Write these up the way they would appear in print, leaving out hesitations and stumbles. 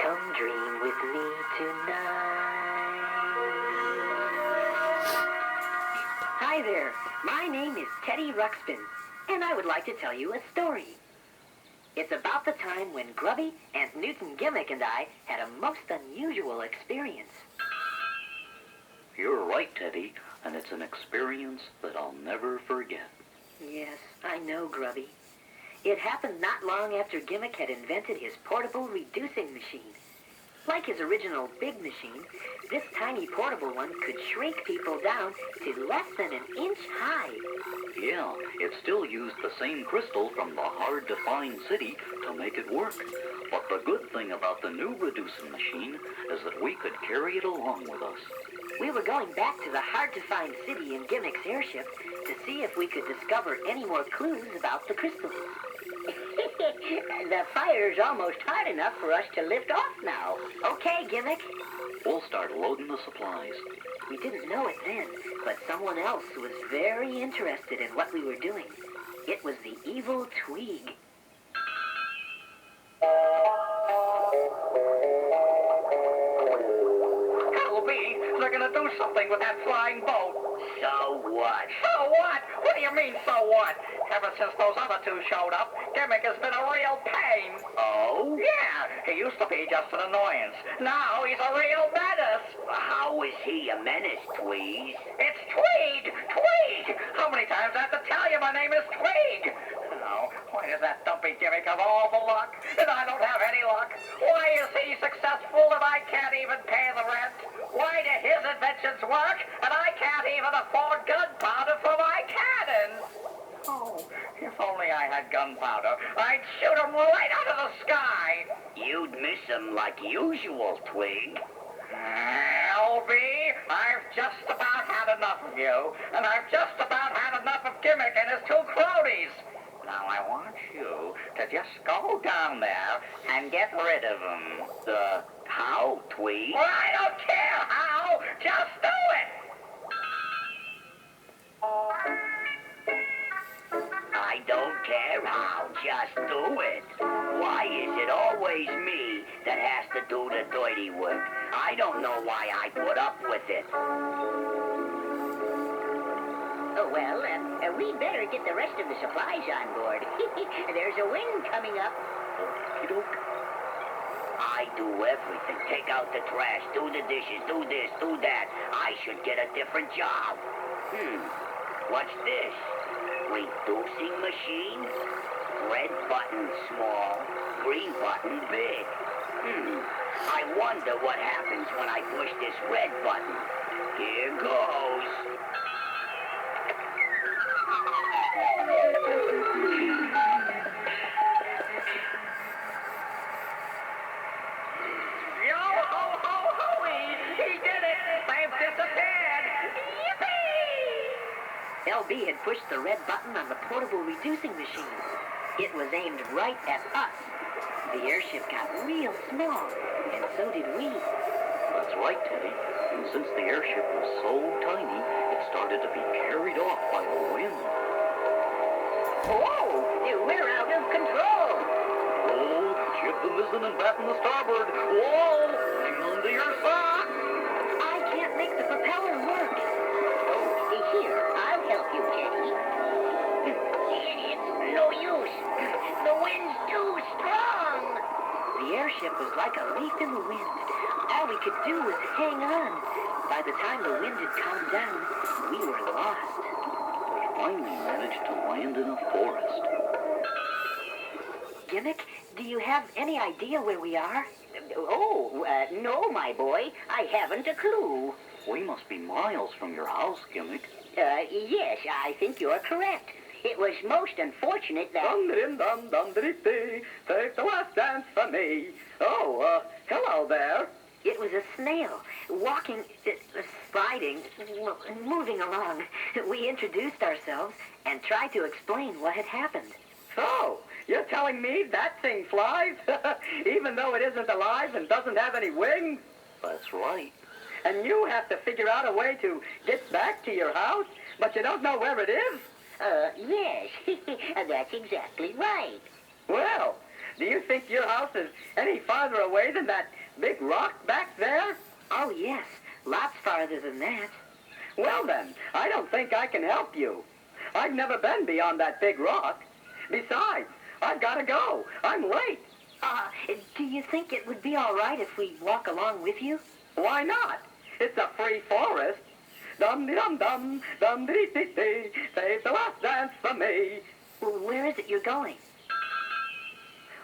Come dream with me tonight. Hi there, my name is Teddy Ruxpin, and I would like to tell you a story. It's about the time when Grubby, Aunt Newton Gimmick, and I had a most unusual experience. You're right, Teddy, and it's an experience that I'll never forget. Yes, I know, Grubby. It happened not long after Gimmick had invented his portable reducing machine. Like his original big machine, this tiny portable one could shrink people down to less than an inch high. Yeah, it still used the same crystal from the hard-to-find city to make it work. But the good thing about the new reducing machine is that we could carry it along with us. We were going back to the hard-to-find city in Gimmick's airship to see if we could discover any more clues about the crystals. The fire's almost hot enough for us to lift off now. Okay, Gimmick. We'll start loading the supplies. We didn't know it then, but someone else was very interested in what we were doing. It was the evil Tweeg. They're gonna do something with that flying boat. So what? So what? What do you mean, so what? Ever since those other two showed up, Gimmick has been a real pain. Oh? Yeah, he used to be just an annoyance. Now he's a real menace. How is he a menace, Tweez? It's Tweeg! Tweeg! How many times I have to tell you my name is Tweeg? Oh, why does that dumpy Gimmick have all the luck, and I don't have any luck? Why is he successful and I can't even pay the rent? Why do his inventions work, and I can't even afford gunpowder for my cannons? Oh, if only I had gunpowder, I'd shoot him right out of the sky. You'd miss him like usual, Twig. LB, I've just about had enough of you, and I've just about had enough of Gimmick and his two cronies. Now I want you to just go down there and get rid of him. How, Tweeg? Well, I don't care how, just do it. I don't care how, just do it. Why is it always me that has to do the dirty work? I don't know why I put up with it. Oh, well, we better get the rest of the supplies on board. There's a wind coming up. Okey-doke. I do everything. Take out the trash, do the dishes, do this, do that. I should get a different job. What's this? Reducing machine? Red button small, green button big. I wonder what happens when I push this red button. Here goes. LB had pushed the red button on the portable reducing machine. It was aimed right at us. The airship got real small, and so did we. That's right, Teddy. And since the airship was so tiny, it started to be carried off by the wind. Whoa! We're out of control! Oh, jib the mizzen and batten the starboard. Whoa! Hang on to your sock! I can't make the propeller work. Oh, here, I'll help you, Teddy. It's no use. The wind's too strong. The airship was like a leaf in the wind. All we could do was hang on. By the time the wind had calmed down, we were lost. We finally managed to land in a forest. Gimmick, do you have any idea where we are? No, my boy. I haven't a clue. We must be miles from your house, Gimmick. Yes, I think you're correct. It was most unfortunate that... Dum-dum-dum-dum-dee-dee. Take the last dance for me. Oh, hello there. It was a snail, walking, sliding, moving along. We introduced ourselves and tried to explain what had happened. So, you're telling me that thing flies? Even though it isn't alive and doesn't have any wings? That's right. And you have to figure out a way to get back to your house, but you don't know where it is? Yes, that's exactly right. Well, do you think your house is any farther away than that big rock back there? Oh, yes. Lots farther than that. Well then, I don't think I can help you. I've never been beyond that big rock. Besides, I've got to go. I'm late. Do you think it would be all right if we walk along with you? Why not? It's a free forest. Dum-de-dum-dum, dum-de-dee-dee-dee, save the last dance for me. Well, where is it you're going?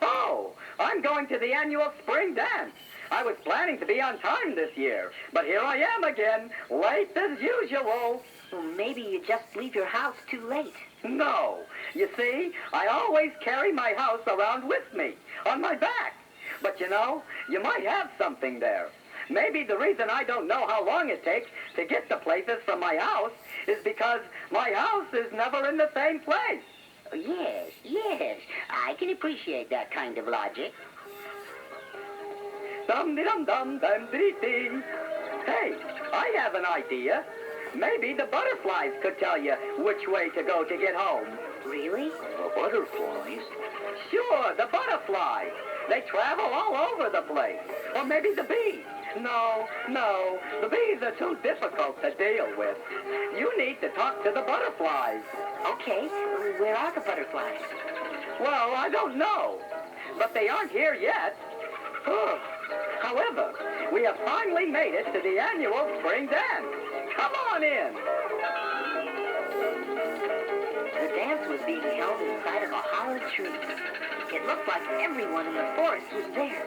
Oh, I'm going to the annual spring dance. I was planning to be on time this year, but here I am again, late as usual. Well, maybe you just leave your house too late. No. You see, I always carry my house around with me, on my back. But you know, you might have something there. Maybe the reason I don't know how long it takes to get to places from my house is because my house is never in the same place. Yes. I can appreciate that kind of logic. Dum-de-dum-dum, dum-de-dee-dee. Hey, I have an idea. Maybe the butterflies could tell you which way to go to get home. Really? The butterflies? Sure, the butterflies. They travel all over the place. Or maybe the bees. No, the bees are too difficult to deal with. You need to talk to the butterflies. Okay, where are the butterflies? Well, I don't know, but they aren't here yet. However, we have finally made it to the annual spring dance. Come on in. The dance was being held inside of a hollow tree. It looked like everyone in the forest was there.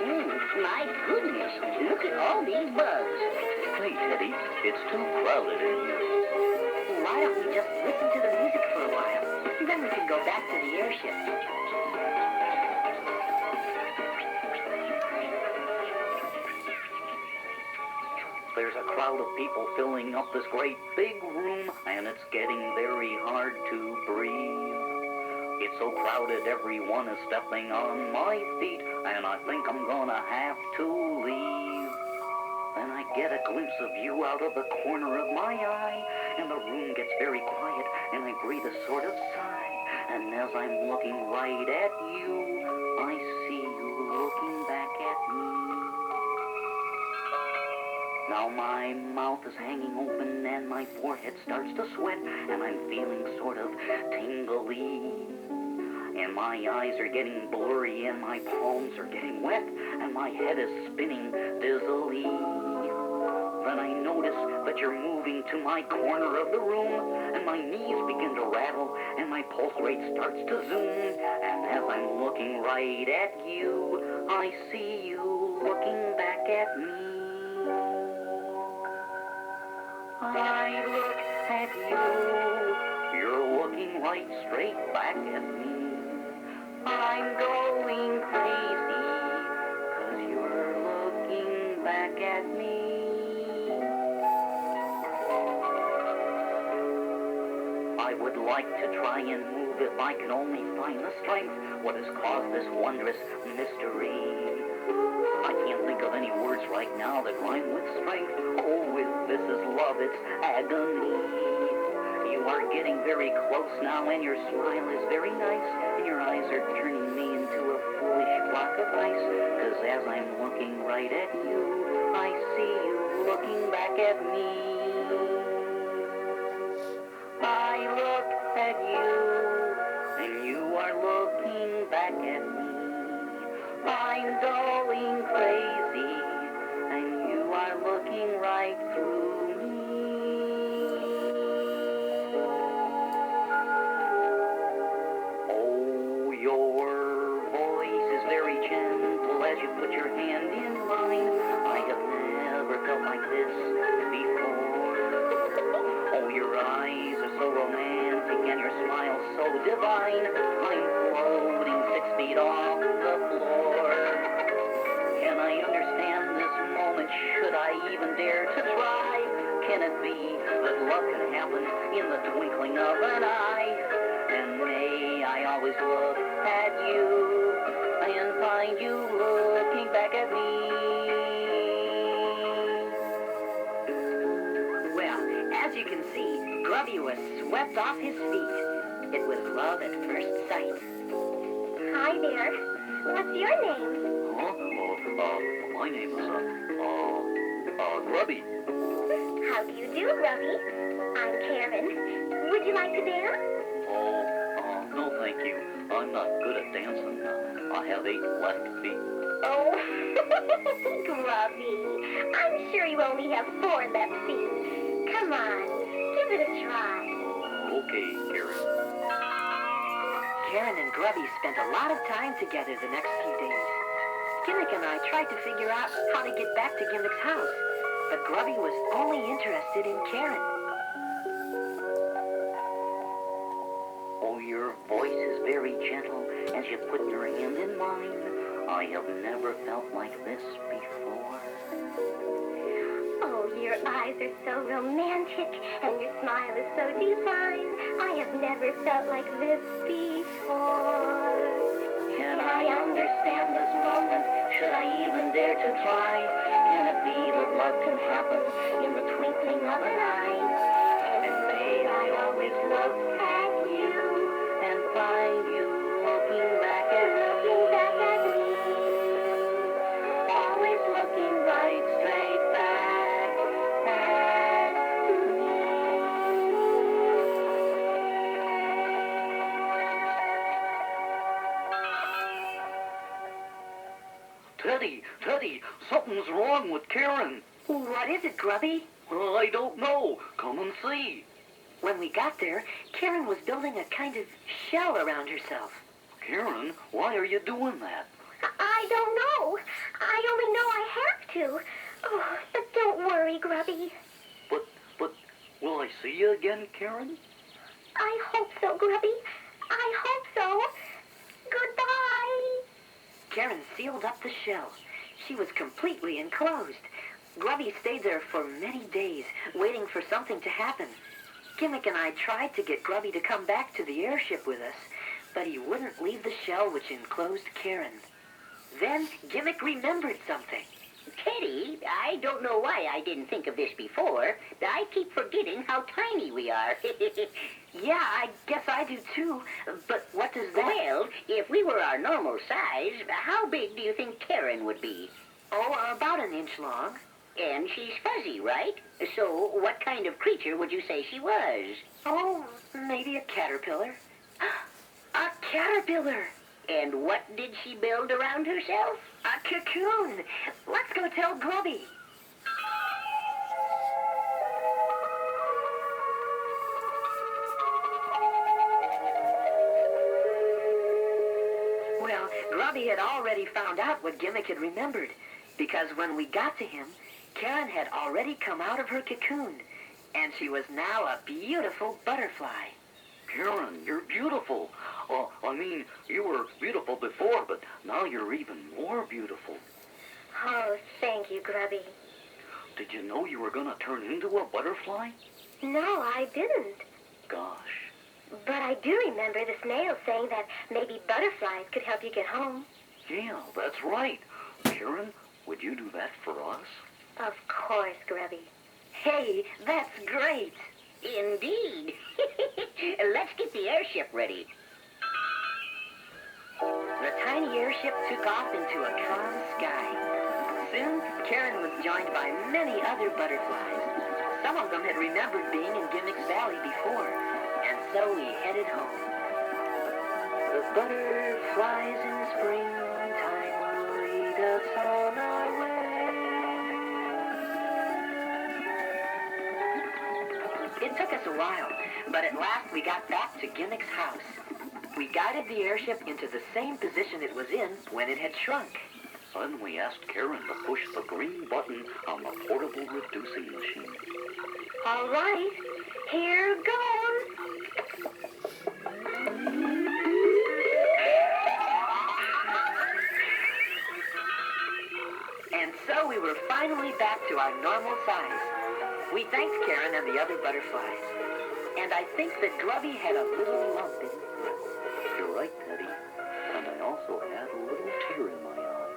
My goodness, look at all these bugs. Hey, Teddy, it's too crowded in here. Why don't we just listen to the music for a while? Then we can go back to the airship. There's a crowd of people filling up this great big room, and it's getting very hard to breathe. It's so crowded, everyone is stepping on my feet, and I think I'm gonna have to leave. Then I get a glimpse of you out of the corner of my eye, and the room gets very quiet, and I breathe a sort of sigh. And as I'm looking right at you, I see you looking back at me. Now my mouth is hanging open and my forehead starts to sweat, and I'm feeling sort of tingly. And my eyes are getting blurry and my palms are getting wet, and my head is spinning dizzily. Then I notice that you're moving to my corner of the room, and my knees begin to rattle and my pulse rate starts to zoom. And as I'm looking right at you, I see you looking back at me. I look at you, you're looking right straight back at me. I'm going crazy, 'cause you're looking back at me. I would like to try and move if I can only find the strength. What has caused this wondrous mystery? I can't think of any words right now that rhyme with strength. Oh, if this is love, it's agony. You are getting very close now, and your smile is very nice, and your eyes are turning me into a foolish block of ice. 'Cause as I'm looking right at you, I see you looking back at me. I look at you, and you are looking back at me. I'm going crazy, and you are looking right through me. Oh, your voice is very gentle as you put your hand in mine. I have never felt like this before. Oh, your eyes are so romantic and your smile so divine. I'm floating 6 feet off the floor. Can I understand this moment? Should I even dare to try? Can it be that love can happen in the twinkling of an eye? And may I always look at you and find you looking back at me? Well, as you can see, Grubby was swept off his feet. It was love at first sight. Hi there. What's your name? Huh? My name is, Grubby. How do you do, Grubby? I'm Karen. Would you like to dance? No thank you. I'm not good at dancing. I have 8 left feet. Oh, Grubby. I'm sure you only have 4 left feet. Come on, give it a try. Okay, Karen. Karen and Grubby spent a lot of time together the next few days. Gimmick and I tried to figure out how to get back to Gimmick's house, but Grubby was only interested in Karen. Oh, your voice is very gentle as you put your hand in mine. I have never felt like this before. Oh, your eyes are so romantic, and your smile is so divine. I have never felt like this before. Can I understand this moment? Should I even dare to try? Can it be that love can happen in the twinkling of an eye? And may I always look at you and find you looking back at me. Always looking right straight back at me. Teddy, something's wrong with Karen. What is it, Grubby? I don't know. Come and see. When we got there, Karen was building a kind of shell around herself. Karen, why are you doing that? I don't know. I only know I have to. Oh, but don't worry, Grubby. But, will I see you again, Karen? I hope so, Grubby. I hope so. Goodbye. Karen sealed up the shell. She was completely enclosed. Grubby stayed there for many days, waiting for something to happen. Gimmick and I tried to get Grubby to come back to the airship with us, but he wouldn't leave the shell which enclosed Karen. Then Gimmick remembered something. Teddy, I don't know why I didn't think of this before. I keep forgetting how tiny we are. Yeah, I guess I do too, but what does that... Well, if we were our normal size, how big do you think Karen would be? Oh, about an inch long. And she's fuzzy, right? So what kind of creature would you say she was? Oh, maybe a caterpillar. A caterpillar! And what did she build around herself? A cocoon! Let's go tell Grubby. Well, Grubby had already found out what Gimmick had remembered, because when we got to him, Karen had already come out of her cocoon, and she was now a beautiful butterfly. Karen, you're beautiful. I mean, you were beautiful before, but now you're even more beautiful. Oh, thank you, Grubby. Did you know you were going to turn into a butterfly? No, I didn't. Gosh. But I do remember the snail saying that maybe butterflies could help you get home. Yeah, that's right. Karen, would you do that for us? Of course, Grubby. Hey, that's great. Indeed. Let's get the airship ready. The tiny airship took off into a calm sky. Soon, Karen was joined by many other butterflies. Some of them had remembered being in Gimmick's Valley before, and so we headed home. The butterflies in springtime will lead us on our way. It took us a while, but at last we got back to Gimmick's house. We guided the airship into the same position it was in when it had shrunk. Then we asked Karen to push the green button on the portable reducing machine. All right, here goes. And so we were finally back to our normal size. We thanked Karen and the other butterflies. And I think that Grubby had a little lump in his throat. You're right, Teddy. And I also had a little tear in my eye.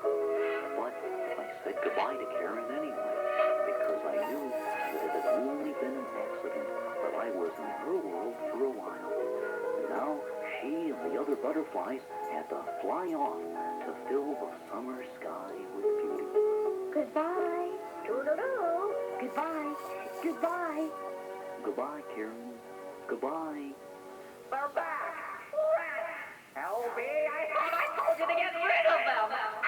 But I said goodbye to Karen anyway, because I knew that it had only been an accident, but I was in her world for a while. And now she and the other butterflies had had to fly off to fill the summer sky with beauty. Goodbye. Toodaloo. Goodbye. Goodbye. Goodbye, Karen. Goodbye. They're back. Rats. LB, I thought I told you to get rid of them.